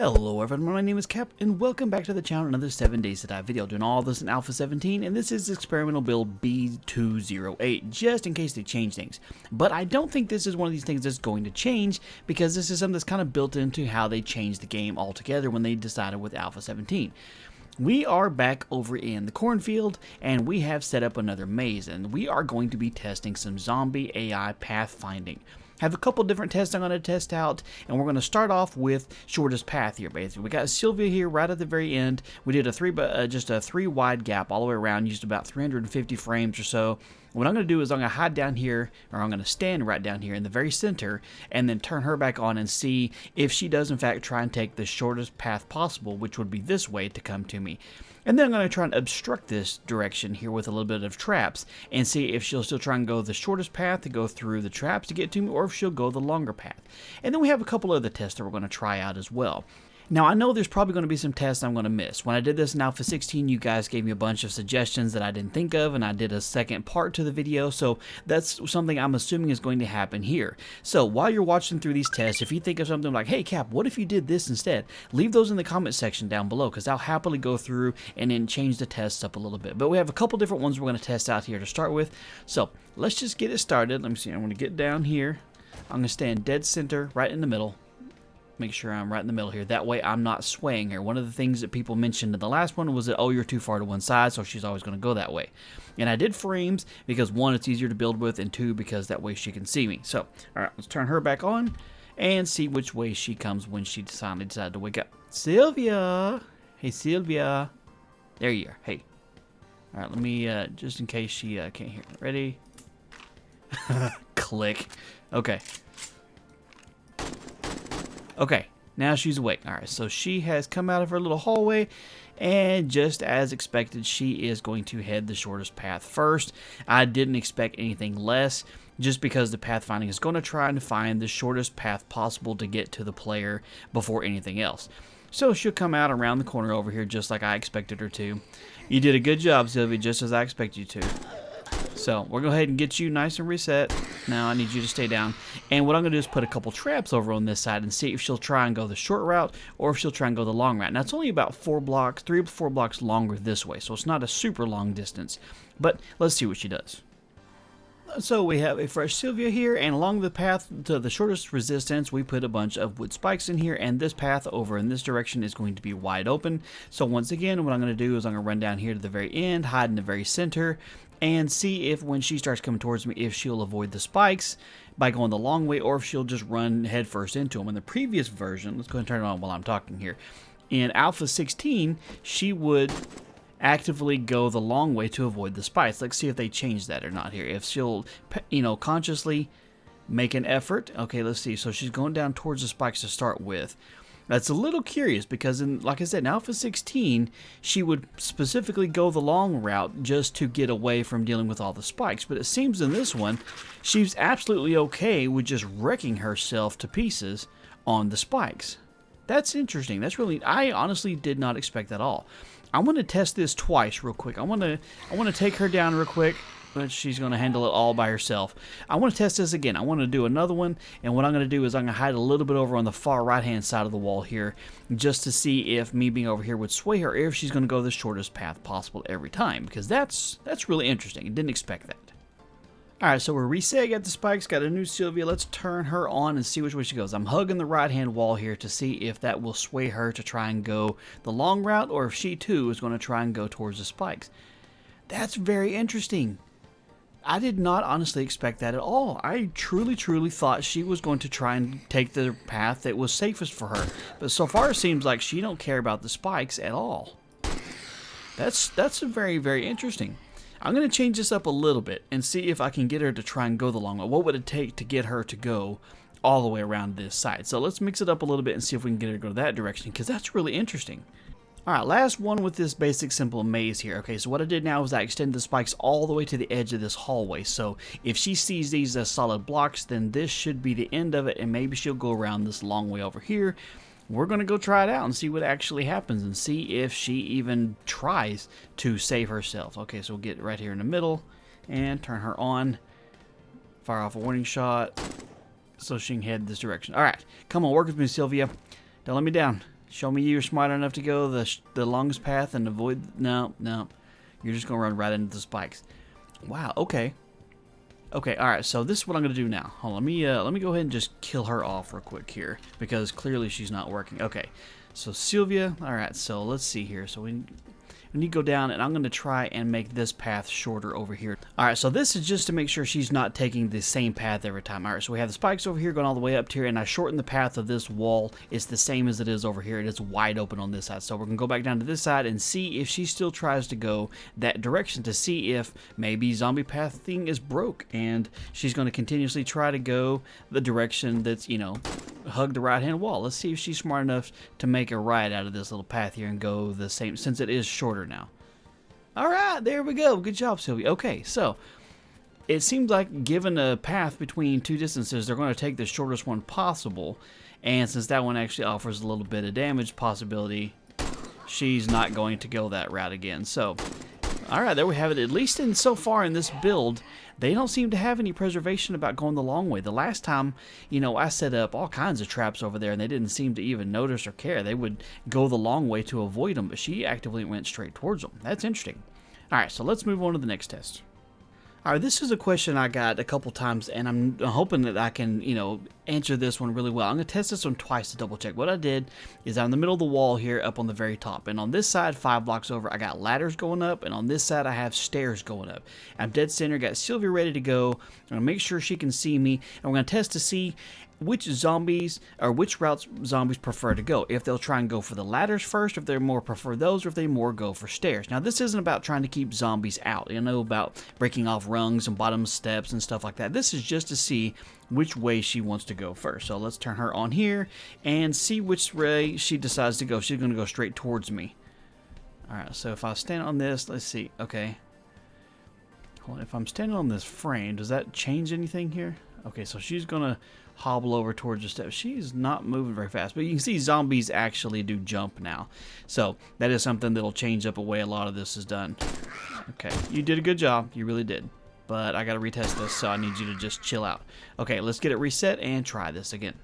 Hello everyone, my name is Cap, and welcome back to the channel. Another 7 Days to Die video, doing all this in Alpha 17, and this is experimental build B208, just in case they change things. But I don't think this is one of these things that's going to change, because this is something that's kind of built into how they changed the game altogether when they decided with Alpha 17. We are back over in the cornfield, and we have set up another maze, and we are going to be testing some zombie AI pathfinding. Have a couple different tests I'm going to test out, and we're going to start off with shortest path here. Basically, we got Sylvia here right at the very end. We did just a 3 wide gap all the way around, used about 350 frames or so. What I'm going to do is I'm going to hide down here, or I'm going to stand right down here in the very center, and then turn her back on and see if she does in fact try and take the shortest path possible, which would be this way to come to me. And then I'm going to try and obstruct this direction here with a little bit of traps and see if she'll still try and go the shortest path to go through the traps to get to me, or if she'll go the longer path. And then we have a couple other tests that we're going to try out as well. Now, I know there's probably going to be some tests I'm going to miss. When I did this in Alpha 16, you guys gave me a bunch of suggestions that I didn't think of, and I did a second part to the video, so that's something I'm assuming is going to happen here. So, while you're watching through these tests, if you think of something like, hey Cap, what if you did this instead? Leave those in the comment section down below, because I'll happily go through and then change the tests up a little bit. But we have a couple different ones we're going to test out here to start with. So, let's just get it started. Let me see, I'm going to get down here. I'm going to stand dead center, right in the middle. Make sure I'm right in the middle here. That way I'm not swaying here. One of the things that people mentioned in the last one was that, oh, you're too far to one side, so she's always going to go that way. And I did frames because, one, it's easier to build with, and two, because that way she can see me. So, all right, let's turn her back on and see which way she comes when she finally decided to wake up. Sylvia! Hey, Sylvia. There you are. Hey. All right, let me, just in case she can't hear me. Ready? Click. Okay. Okay, now she's awake. Alright, so she has come out of her little hallway, and just as expected, she is going to head the shortest path first. I didn't expect anything less, just because the pathfinding is going to try and find the shortest path possible to get to the player before anything else. So she'll come out around the corner over here just like I expected her to. You did a good job, Sylvia, just as I expected you to. So, we'll go ahead and get you nice and reset. Now, I need you to stay down. And what I'm going to do is put a couple traps over on this side and see if she'll try and go the short route or if she'll try and go the long route. Now, it's only about 3 or 4 blocks longer this way, so it's not a super long distance. But let's see what she does. So we have a fresh Sylvia here, and along the path to the shortest resistance, we put a bunch of wood spikes in here, and this path over in this direction is going to be wide open. So once again, what I'm going to do is I'm going to run down here to the very end, hide in the very center, and see if when she starts coming towards me, if she'll avoid the spikes by going the long way, or if she'll just run headfirst into them. In the previous version, let's go ahead and turn it on while I'm talking here. In Alpha 16, she would actively go the long way to avoid the spikes. Let's see if they change that or not here. If she'll, consciously make an effort. Okay, let's see. So she's going down towards the spikes to start with. That's a little curious because, like I said, in Alpha 16, she would specifically go the long route just to get away from dealing with all the spikes. But it seems in this one, she's absolutely okay with just wrecking herself to pieces on the spikes. That's interesting. That's really, I honestly did not expect that at all. I want to test this twice real quick. I want to take her down real quick, but she's going to handle it all by herself. I want to test this again. I want to do another one, and what I'm going to do is I'm going to hide a little bit over on the far right-hand side of the wall here, just to see if me being over here would sway her, or if she's going to go the shortest path possible every time, because that's really interesting. I didn't expect that. Alright, so we're reset, got the spikes, got a new Sylvia. Let's turn her on and see which way she goes. I'm hugging the right-hand wall here to see if that will sway her to try and go the long route, or if she too is going to try and go towards the spikes. That's very interesting. I did not honestly expect that at all. I truly thought she was going to try and take the path that was safest for her. But so far it seems like she don't care about the spikes at all. That's very interesting. I'm going to change this up a little bit and see if I can get her to try and go the long way. What would it take to get her to go all the way around this side? So let's mix it up a little bit and see if we can get her to go that direction, because that's really interesting. Alright, last one with this basic simple maze here. Okay, so what I did now is I extended the spikes all the way to the edge of this hallway. So if she sees these as solid blocks, then this should be the end of it, and maybe she'll go around this long way over here. We're going to go try it out and see what actually happens and see if she even tries to save herself. Okay, so we'll get right here in the middle and turn her on. Fire off a warning shot so she can head this direction. All right, come on, work with me, Sylvia. Don't let me down. Show me you're smart enough to go the longest path and avoid... No, no. You're just going to run right into the spikes. Wow, okay. Okay, alright, so this is what I'm going to do now. Hold on, let me go ahead and just kill her off real quick here, because clearly she's not working. Okay, so Sylvia, alright, so let's see here. So we need to go down, and I'm going to try and make this path shorter over here. Alright, so this is just to make sure she's not taking the same path every time. Alright, so we have the spikes over here going all the way up to here, and I shortened the path of this wall. It's the same as it is over here. It is wide open on this side. So we're going to go back down to this side and see if she still tries to go that direction, to see if maybe zombie path thing is broke, and she's going to continuously try to go the direction that's, you know, hug the right-hand wall. Let's see if she's smart enough to make a right out of this little path here and go the same, since it is shorter now. Alright, there we go. Good job, Sylvia. Okay, so it seems like given a path between two distances, they're going to take the shortest one possible, and since that one actually offers a little bit of damage possibility, she's not going to go that route again. So, alright, there we have it. At least in so far in this build, they don't seem to have any preservation about going the long way. The last time, you know, I set up all kinds of traps over there, and they didn't seem to even notice or care. They would go the long way to avoid them, but she actively went straight towards them. That's interesting. Alright, so let's move on to the next test. Alright, this is a question I got a couple times, and I'm hoping that I can, you know, answer this one really well. I'm going to test this one twice to double check. What I did is I'm in the middle of the wall here up on the very top, and on this side, 5 blocks over, I got ladders going up, and on this side, I have stairs going up. I'm dead center, got Sylvia ready to go. I'm going to make sure she can see me, and we're going to test to see which zombies, or which routes zombies prefer to go. If they'll try and go for the ladders first, if they more prefer those, or if they more go for stairs. Now, this isn't about trying to keep zombies out, you know, about breaking off rungs and bottom steps and stuff like that. This is just to see which way she wants to go first. So let's turn her on here and see which way she decides to go. She's going to go straight towards me. Alright, so if I stand on this, let's see. Okay. Hold on, if I'm standing on this frame, does that change anything here? Okay, so she's going to hobble over towards the steps. She's not moving very fast, but you can see zombies actually do jump now. So that is something that'll change up the way a lot of this is done. Okay, you did a good job. You really did. But I got to retest this, so I need you to just chill out. Okay, let's get it reset and try this again.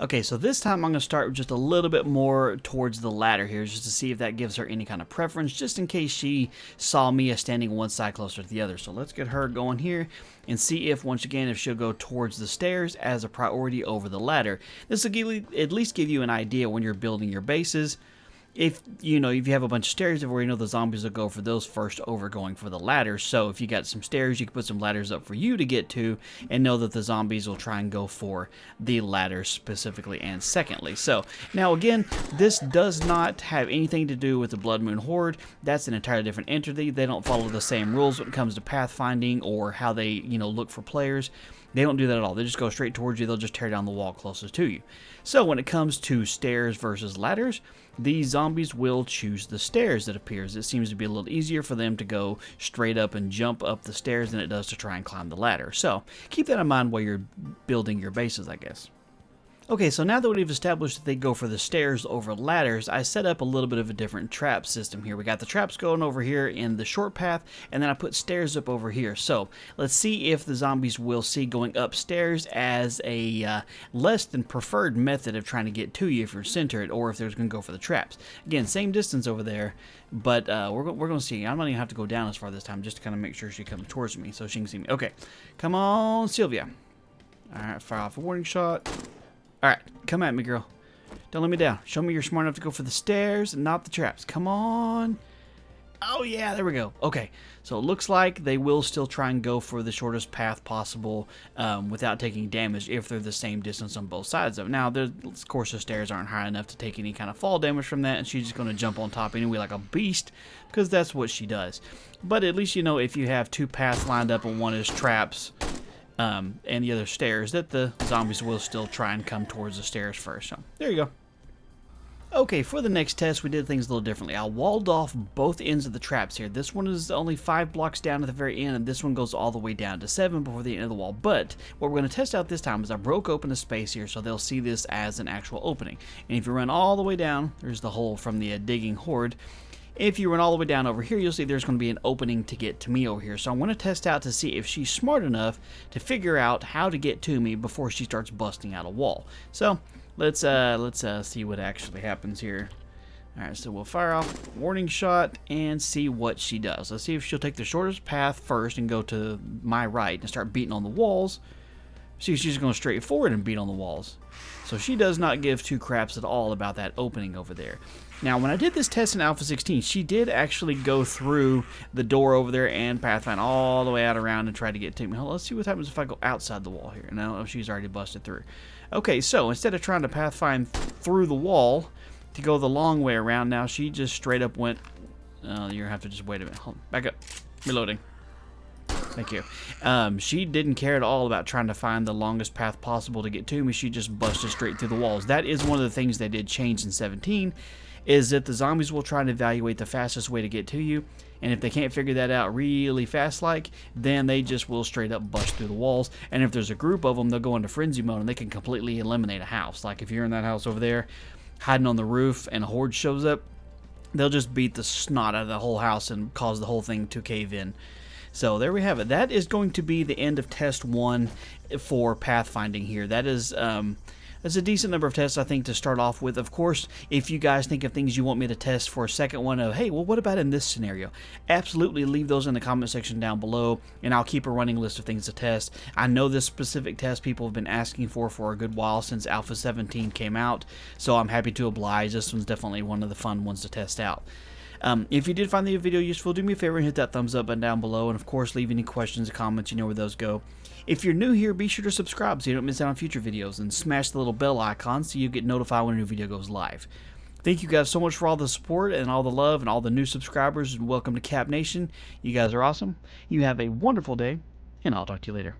Okay, so this time I'm going to start just a little bit more towards the ladder here, just to see if that gives her any kind of preference, just in case she saw me as standing one side closer to the other. So let's get her going here and see if, once again, if she'll go towards the stairs as a priority over the ladder. This will at least give you an idea when you're building your bases. If you have a bunch of stairs where you know the zombies will go for those first over going for the ladders. So if you got some stairs, you can put some ladders up for you to get to and know that the zombies will try and go for the ladders specifically and secondly. So now again, this does not have anything to do with the Blood Moon Horde. That's an entirely different entity. They don't follow the same rules when it comes to pathfinding or how they, look for players. They don't do that at all. They just go straight towards you. They'll just tear down the wall closest to you. So when it comes to stairs versus ladders, these zombies will choose the stairs, it appears. It seems to be a little easier for them to go straight up and jump up the stairs than it does to try and climb the ladder. So keep that in mind while you're building your bases, I guess. Okay, so now that we've established that they go for the stairs over ladders, I set up a little bit of a different trap system here. We got the traps going over here in the short path, and then I put stairs up over here. So let's see if the zombies will see going upstairs as a less than preferred method of trying to get to you if you're centered, or if they're going to go for the traps. Again, same distance over there, but we're going to see. I'm not even have to go down as far this time, just to kind of make sure she comes towards me so she can see me. Okay, come on, Sylvia. All right, fire off a warning shot. Alright, come at me, girl. Don't let me down. Show me you're smart enough to go for the stairs and not the traps. Come on. Oh, yeah, there we go. Okay, so it looks like they will still try and go for the shortest path possible without taking damage if they're the same distance on both sides of it. Now, of course, the stairs aren't high enough to take any kind of fall damage from that, and she's just going to jump on top anyway like a beast, because that's what she does. But at least you know if you have two paths lined up and one is traps, and the other stairs, that the zombies will still try and come towards the stairs first. So, there you go. Okay, for the next test, we did things a little differently. I walled off both ends of the traps here. This one is only 5 blocks down at the very end, and this one goes all the way down to 7 before the end of the wall. But what we're going to test out this time is I broke open the space here so they'll see this as an actual opening. And if you run all the way down, there's the hole from the digging horde. If you run all the way down over here, you'll see there's going to be an opening to get to me over here. So I want to test out to see if she's smart enough to figure out how to get to me before she starts busting out a wall. So let's see what actually happens here. Alright, so we'll fire off warning shot and see what she does. Let's see if she'll take the shortest path first and go to my right and start beating on the walls. See if she's going straight forward and beat on the walls. So she does not give two craps at all about that opening over there. Now, when I did this test in Alpha 16, she did actually go through the door over there and pathfind all the way out around and try to get to me. Let's see what happens if I go outside the wall here. No, she's already busted through. Okay, so instead of trying to pathfind through the wall to go the long way around, now she just straight up went. You're going to have to just wait a minute. Hold on. Back up. Reloading. Thank you. She didn't care at all about trying to find the longest path possible to get to me. She just busted straight through the walls. That is one of the things they did change in 17, is that the zombies will try to evaluate the fastest way to get to you, and if they can't figure that out really fast then they just will straight up bust through the walls. And if there's a group of them, they'll go into frenzy mode and they can completely eliminate a house. Like if you're in that house over there hiding on the roof and a horde shows up, they'll just beat the snot out of the whole house and cause the whole thing to cave in. So there we have it. That is going to be the end of test 1 for pathfinding here. That is that's a decent number of tests, I think, to start off with. Of course, if you guys think of things you want me to test for a second one of, hey, well, what about in this scenario? Absolutely leave those in the comment section down below, and I'll keep a running list of things to test. I know this specific test people have been asking for a good while since Alpha 17 came out, so I'm happy to oblige. This one's definitely one of the fun ones to test out. If you did find the video useful, do me a favor and hit that thumbs up button down below, and of course leave any questions or comments. You know where those go. If you're new here, be sure to subscribe so you don't miss out on future videos, and smash the little bell icon so you get notified when a new video goes live. Thank you guys so much for all the support and all the love and all the new subscribers, and welcome to CappNation. You guys are awesome. You have a wonderful day, and I'll talk to you later.